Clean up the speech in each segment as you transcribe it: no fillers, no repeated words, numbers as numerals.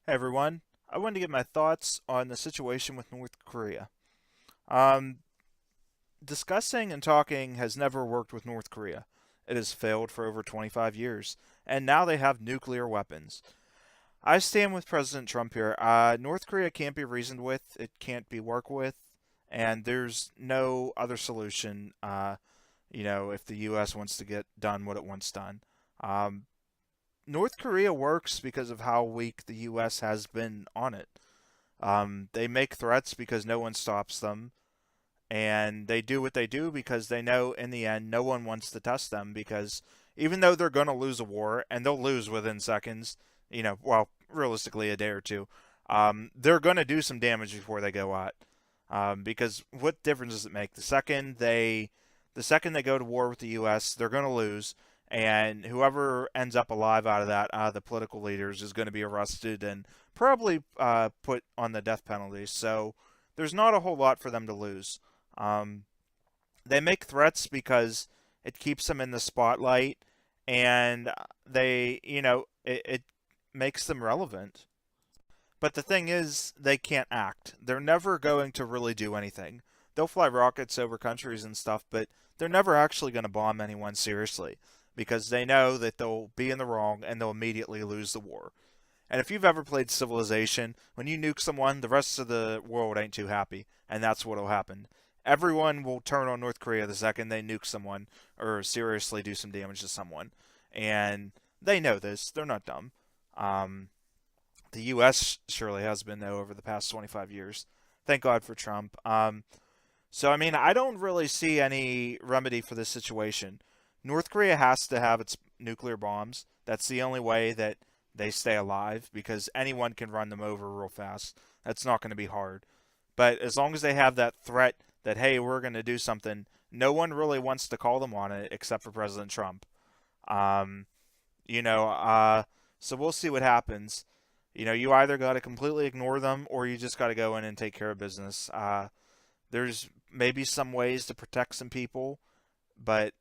Hey everyone, I wanted to get my thoughts on the situation with North Korea. Um, Discussing and talking has never worked with North Korea. It has failed for over 25 years, and now they have nuclear weapons. I stand with President Trump here. North Korea can't be reasoned with, it can't be worked with, and there's no other solution, if the U.S. wants to get done what it wants done. Um, North Korea works because of how weak the U.S. has been on it. They make threats because no one stops them, and they do what they do because they know in the end no one wants to test them because even though they're going to lose a war and they'll lose within seconds, well, realistically a day or two, they're going to do some damage before they go out. Because what difference does it make? The second they go to war with the U.S., they're going to lose, and whoever ends up alive out of that, the political leaders, is going to be arrested and probably put on the death penalty. So there's not a whole lot for them to lose. Um, they make threats because it keeps them in the spotlight, and it makes them relevant. But the thing is, they can't act. They're never going to really do anything. They'll fly rockets over countries and stuff, but they're never actually going to bomb anyone seriously because they know that they'll be in the wrong and they'll immediately lose the war. And if you've ever played Civilization, when you nuke someone, the rest of the world ain't too happy, and that's what'll happen. Everyone will turn on North Korea the second they nuke someone or seriously do some damage to someone, and they know this. They're not dumb. Um, the U.S. surely has been though over the past 25 years. Thank God for Trump. So I mean, I don't really see any remedy for this situation. North Korea has to have its nuclear bombs. That's the only way that they stay alive because anyone can run them over real fast. That's not going to be hard. But as long as they have that threat that hey, we're going to do something, no one really wants to call them on it except for President Trump. Um, you know, uh, so we'll see what happens. You either got to completely ignore them or you just got to go in and take care of business. There's maybe some ways to protect some people, but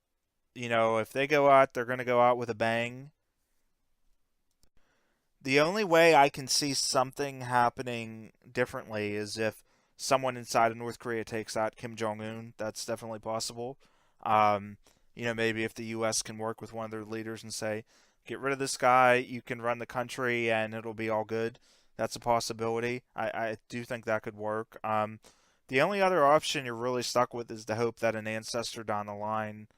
if they go out, they're going to go out with a bang. The only way I can see something happening differently is if someone inside of North Korea takes out Kim Jong Un. That's definitely possible. Um, maybe if the U.S. can work with one of their leaders and say, get rid of this guy, you can run the country and it'll be all good. That's a possibility. I do think that could work. The only other option you're really stuck with is to hope that an ancestor down the line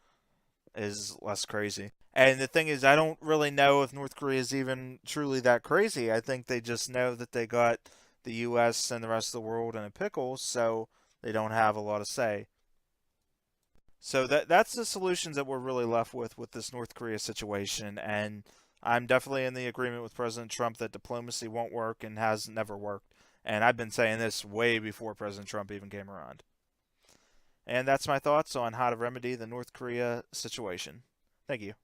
is less crazy. And the thing is, I don't really know if North Korea is even truly that crazy. I think they just know that they got the U.S. and the rest of the world in a pickle, so they don't have a lot of say. So that's the solutions that we're really left with this North Korea situation. And I'm definitely in the agreement with President Trump that diplomacy won't work and has never worked. And I've been saying this way before President Trump even came around. And that's my thoughts on how to remedy the North Korea situation. Thank you.